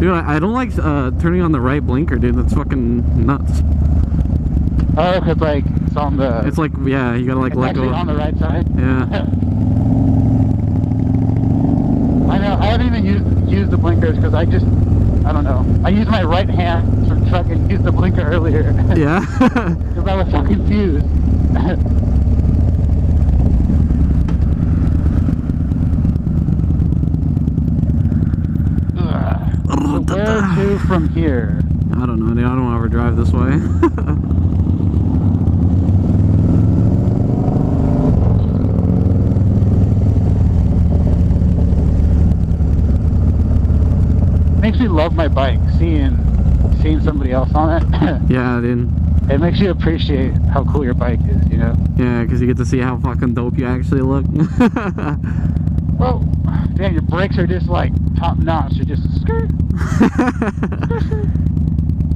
Dude, I don't like turning on the right blinker, dude. That's fucking nuts. Oh, cause like it's on the. It's like, yeah, you gotta like let go. On the right side. Yeah. I know. I haven't even used the blinkers because I don't know. I used my right hand to fucking use the blinker earlier. Yeah. Because I was so confused. So where to from here? I don't know, dude. I don't want to ever drive this way. Makes me love my bike, seeing somebody else on it. Yeah, dude. It makes you appreciate how cool your bike is, you know? Yeah, because you get to see how fucking dope you actually look. Well, damn, your brakes are just like top notch. They're just skirt.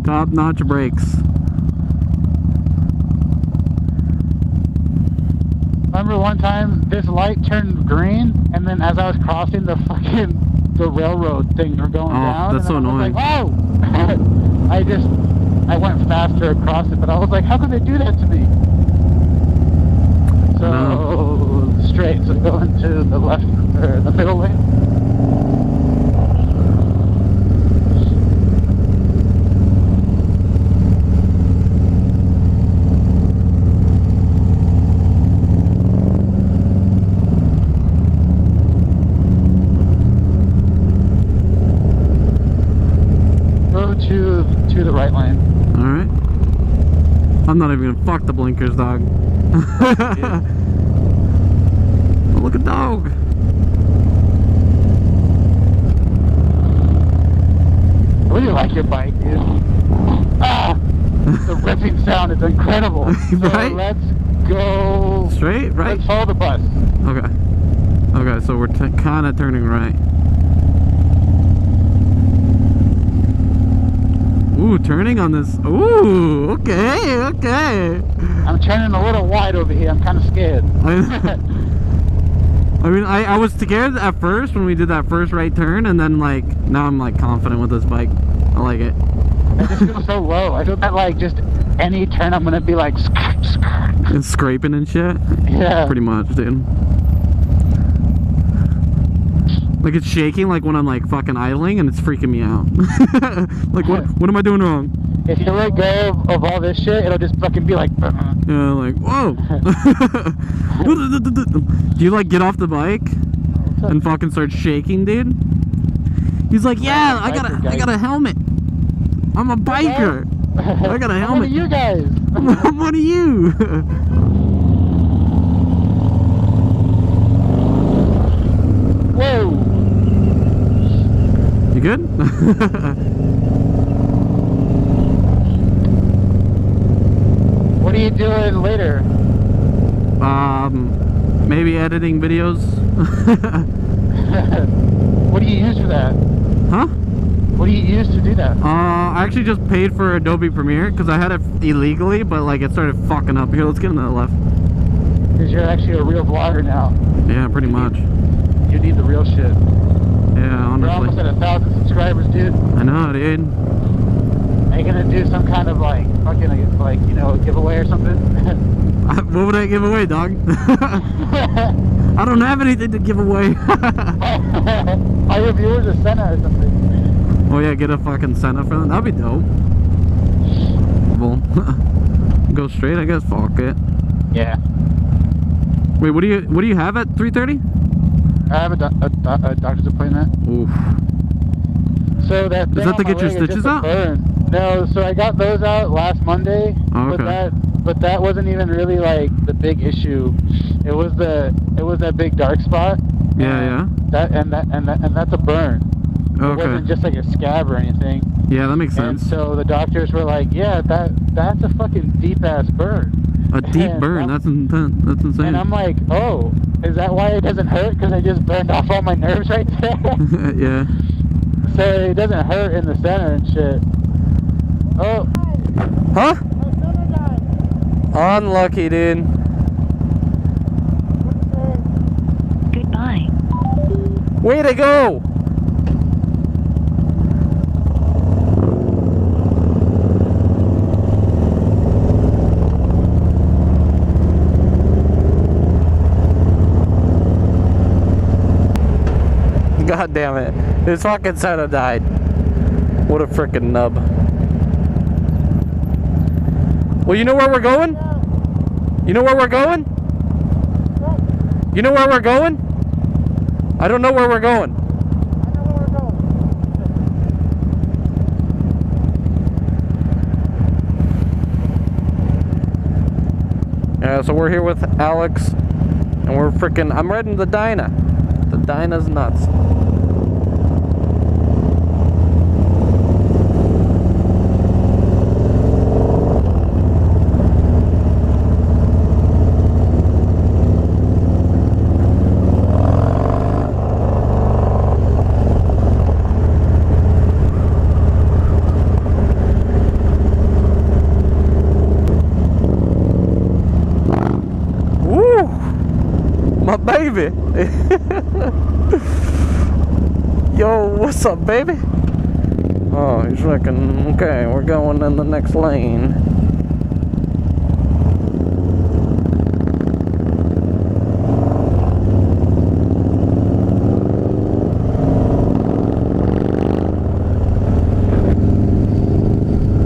Top notch brakes. Remember one time this light turned green, and then as I was crossing the railroad things were going down. That's so annoying. Like, oh! I went faster across it, but I was like, how could they do that to me? So straight, so going to the left or the middle lane. To the right lane. Alright. I'm not even gonna fuck the blinkers, dog. Oh, look at dog. I really like your bike, dude. Ah! The ripping sound is incredible. Right? So let's go straight, right? Let's follow the bus. Okay. Okay, so we're kind of turning right. Ooh, turning on this. Ooh, okay, okay. I'm turning a little wide over here. I'm kind of scared. I mean, I was scared at first when we did that first right turn, and then like now I'm like confident with this bike. I like it. I just feel so low. I feel that like just any turn I'm gonna be like and scraping and shit. Yeah. Pretty much, dude. Like it's shaking like when I'm like fucking idling and it's freaking me out. Like what am I doing wrong? If you let go of all this shit, it'll just fucking be like yeah, like whoa. Do you like get off the bike and fucking start shaking, dude? He's like, yeah, I got a helmet. I'm a biker. I got a helmet. I'm one of you guys. I'm one of you. Whoa. You good? What are you doing later? Maybe editing videos. What do you use for that? Huh? What do you use to do that? I actually just paid for Adobe Premiere because I had it illegally, but like it started fucking up. Here, let's get into the left. Because you're actually a real vlogger now. Yeah, pretty much. You need the real shit. Yeah, honestly. We're almost at 1,000 subscribers, dude. I know, dude. Are you gonna do some kind of like fucking like, you know, giveaway or something? What would I give away, dog? I don't have anything to give away. Are your viewers a Senna or something? Oh yeah, get a fucking Senna for them. That'd be dope. Well, go straight, I guess. Fuck it. Yeah. Wait, what do you have at 3:30? I have a doctor's appointment. Oof. So that is that to get your stitches out? No, so I got those out last Monday. Oh, okay. But that wasn't even really like the big issue. It was that big dark spot. Yeah, yeah. And that's a burn. Okay. It wasn't just like a scab or anything. Yeah, that makes sense. And so the doctors were like, yeah, that's a fucking deep ass burn. A deep burn. That's intense. That's insane. And I'm like, oh, is that why it doesn't hurt? Because I just burned off all my nerves right there. Yeah. So it doesn't hurt in the center and shit. Oh. Huh? Unlucky, dude. Goodbye. Way to go! God damn it. His fucking Senna died. What a freaking nub. Well, you know where we're going? You know where we're going? You know where we're going? I don't know where we're going. Yeah, so we're here with Alex, and we're freaking, I'm riding the Dyna. The Dyna's nuts. My baby. Yo, what's up, baby? Oh, he's looking okay. We're going in the next lane.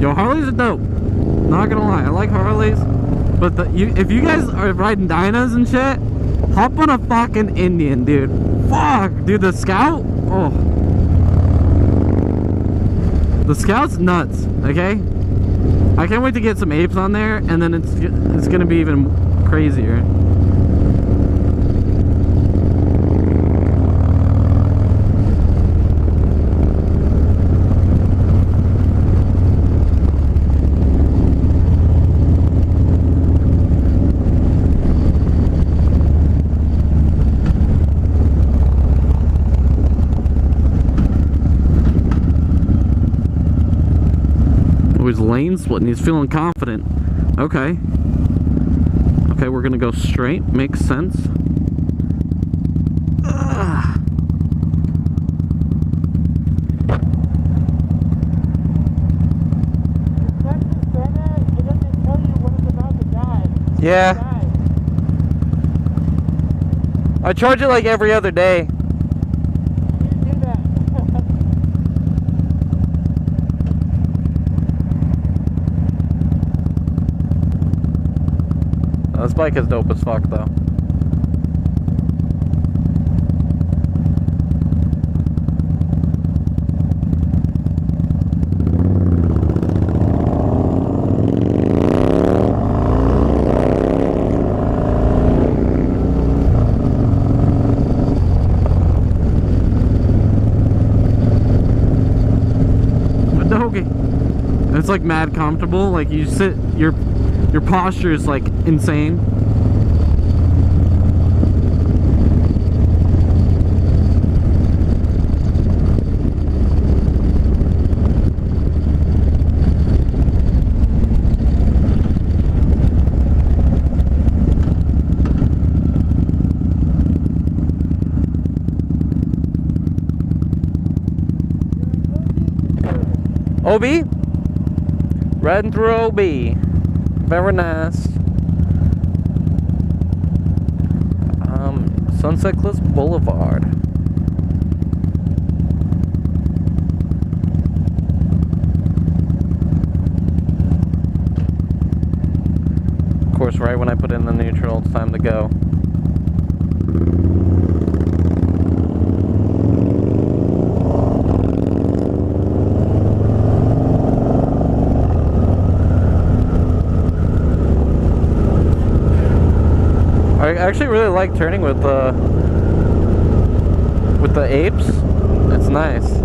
Yo, Harleys are dope. Not gonna lie, I like Harleys. But if you guys are riding Dynas and shit, hop on a fucking Indian, dude. Fuck, dude, the Scout? Oh. The Scout's nuts, okay? I can't wait to get some apes on there, and then it's gonna be even crazier. Lane splitting, he's feeling confident. Okay, we're gonna go straight, makes sense. Yeah, I charge it like every other day. This bike is dope as fuck, though. A doggy. It's like mad comfortable. Like you sit, your posture is like insane. OB? Riding through OB. Very nice. Sunset Cliffs Boulevard. Of course, right when I put in the neutral, it's time to go. I actually really like turning with the apes. It's nice.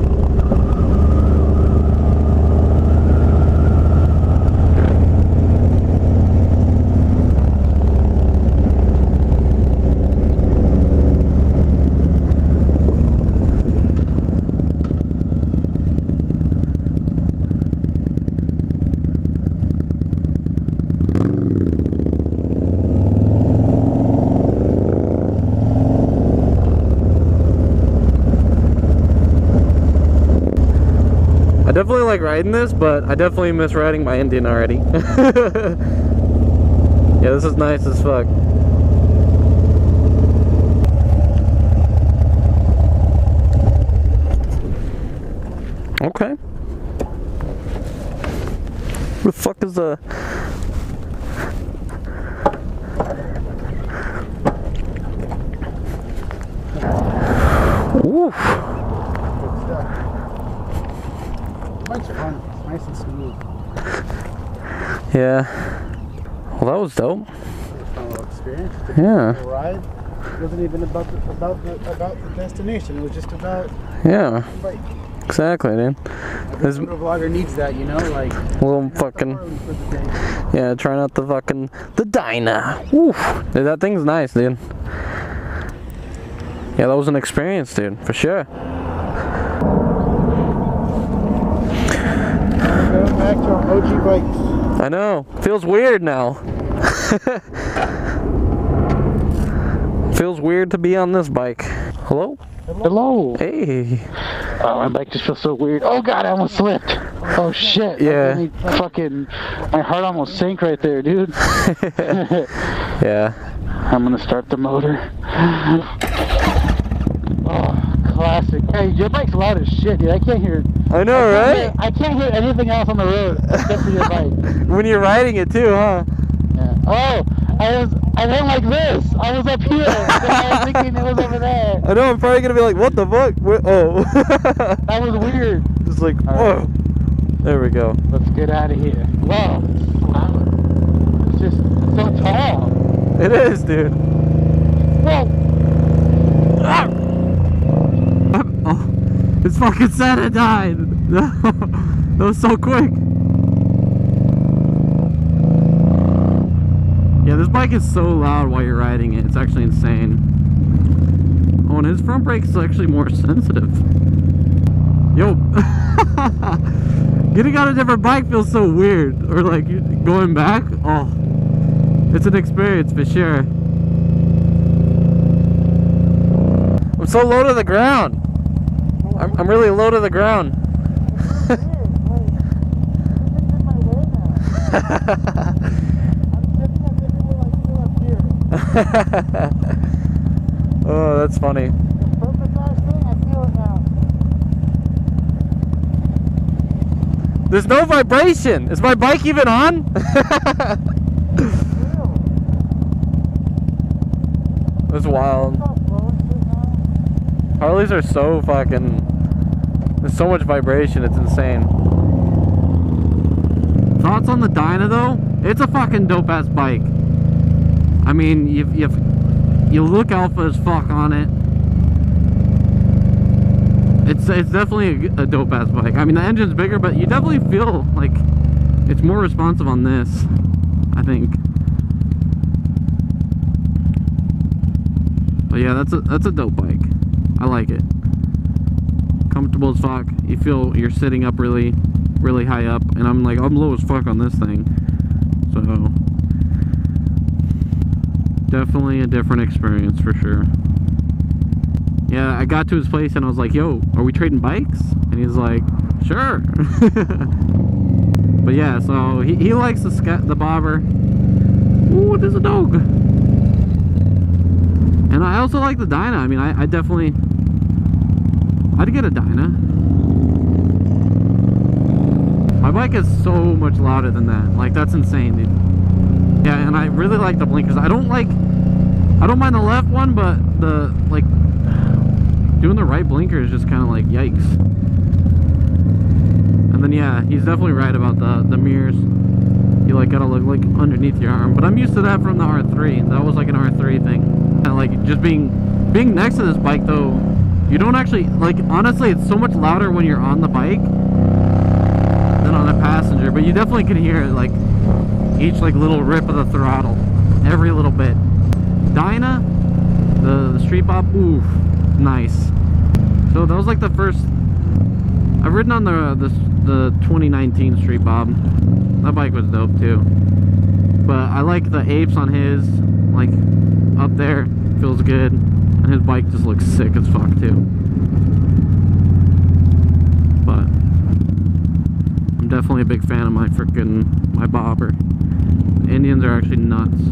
I definitely like riding this, but I definitely miss riding my Indian already. Yeah, this is nice as fuck. Okay. Where the fuck is the... Oof. Good stuff. Bike's fun. It's nice and smooth. Yeah. Well, that was dope. Fun little experience. Yeah. The ride. It wasn't even about the destination. It was just about Yeah. the bike. Exactly, dude. This vlogger needs that, you know, like Little fucking... Yeah, try not the fucking... The Dyna. Oof. Dude, that thing's nice, dude. Yeah, that was an experience, dude. For sure. Going back to our OG bikes. I know. Feels weird now. Feels weird to be on this bike. Hello? Hello. Hey. Oh, my bike just feels so weird. Oh god, I almost slipped. Oh shit. Yeah. My heart almost sank right there, dude. Yeah. I'm gonna start the motor. Oh, classic. Hey, your bike's loud as shit, dude. I can't hear. I know, right? I can't hear anything else on the road except for your bike. When you're riding it too, huh? Yeah. Oh, I went like this. I was up here. I was thinking it was over there. I know, I'm probably gonna be like, what the fuck? Oh. That was weird. Just like, All whoa. right. There we go. Let's get out of here. Wow. It's just so tall. It is, dude. Whoa. Ah! Oh, it's fucking Santa died. That was so quick. Yeah, this bike is so loud while you're riding it. It's actually insane. Oh, and his front brake's actually more sensitive. Yo. Getting on a different bike feels so weird. Or like going back. Oh. It's an experience for sure. I'm so low to the ground. I'm really low to the ground. Oh, that's funny. There's no vibration. Is my bike even on? That's wild. Harleys are so fucking... There's so much vibration, it's insane. Thoughts on the Dyna though? It's a fucking dope ass bike. I mean, you look alpha as fuck on it. It's definitely a dope ass bike. I mean, the engine's bigger, but you definitely feel like it's more responsive on this, I think. But yeah, that's a dope bike. I like it. Comfortable as fuck. You feel you're sitting up really high up, and I'm low as fuck on this thing. So definitely a different experience for sure. Yeah, I got to his place and I was like, yo, are we trading bikes? And he's like, sure. But yeah, so he likes the bobber. Ooh, there's a dog. And I also like the Dyna. I mean, I'd get a Dyna. My bike is so much louder than that. Like, that's insane, dude. Yeah, and I really like the blinkers. I don't mind the left one, but the, like, doing the right blinker is just kind of like, yikes. And then, yeah, he's definitely right about the mirrors. You, like, gotta look, like, underneath your arm. But I'm used to that from the R3. That was, like, an R3 thing. And, like, just being next to this bike, though, you don't actually, like, honestly, it's so much louder when you're on the bike than on a passenger. But you definitely can hear, like, each, like, little rip of the throttle. Every little bit. Dyna, the Street Bob, oof, nice. So that was like the first. I've ridden on the 2019 Street Bob. That bike was dope too. But I like the apes on his, like up there, feels good, and his bike just looks sick as fuck too. But I'm definitely a big fan of my bobber. Indians are actually nuts.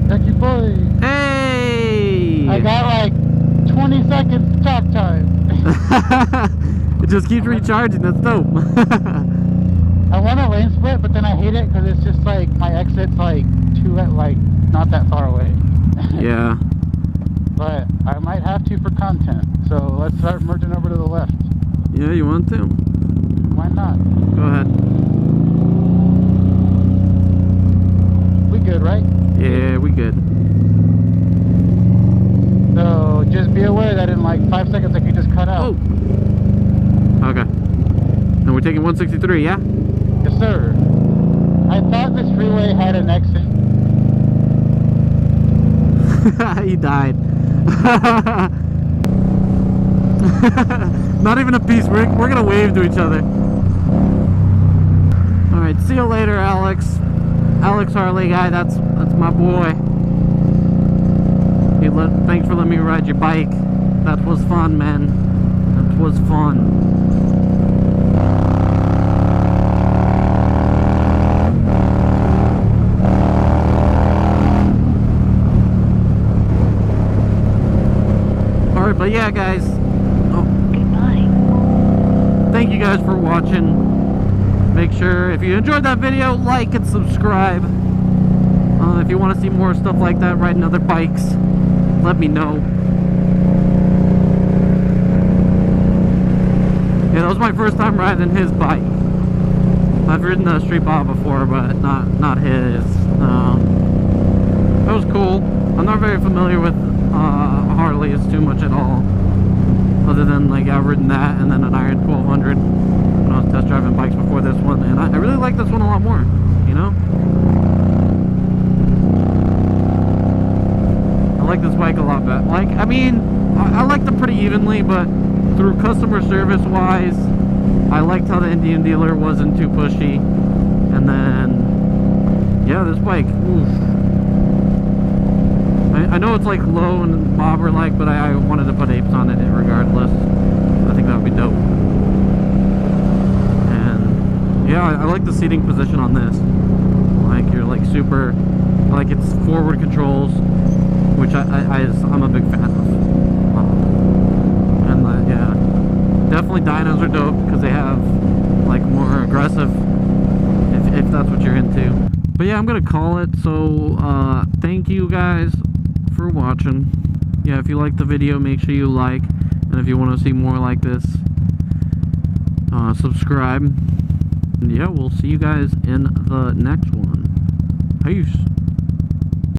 Thank you, boy. Hey! I got like 20 seconds talk time. It just keeps recharging. That's dope. I want a lane split, but then I hate it because it's just like my exit's like not that far away. Yeah. But I might have to for content. So let's start merging over to the left. Yeah, you want to? Why not? Go ahead. We good, right? Yeah, we good. So just be aware that in like 5 seconds I can just cut out. Oh. Okay. And we're taking 163, yeah? Yes, sir. I thought this freeway had an exit. He died. Not even a piece. We're gonna wave to each other. Alright, see you later, Alex. Alex Harley guy, that's my boy. Thanks for letting me ride your bike. That was fun, man. That was fun. Alright, but yeah, guys. Goodbye. Thank you guys for watching. Make sure, if you enjoyed that video, like and subscribe. If you want to see more stuff like that, riding other bikes, let me know. Yeah, that was my first time riding his bike. I've ridden the Street Bob before, but not his. That was cool. I'm not very familiar with Harleys too much at all, other than like I've ridden that and then an Iron 1200 when I was test driving bikes before this one, and I really like this one a lot more, you know? I like this bike a lot better. Like, I mean, I liked them pretty evenly, but through customer service wise, I liked how the Indian dealer wasn't too pushy. And then, yeah, this bike, oof. I know it's like low and bobber like, but I wanted to put apes on it regardless. I think that would be dope. And yeah, I like the seating position on this. Like, you're like super, like it's forward controls, which I'm a big fan of. And yeah, definitely dynos are dope because they have like more aggressive, if that's what you're into. But yeah, I'm gonna call it. So thank you guys for watching. Yeah, if you like the video, make sure you like, and if you want to see more like this, subscribe. And yeah, we'll see you guys in the next one. Peace.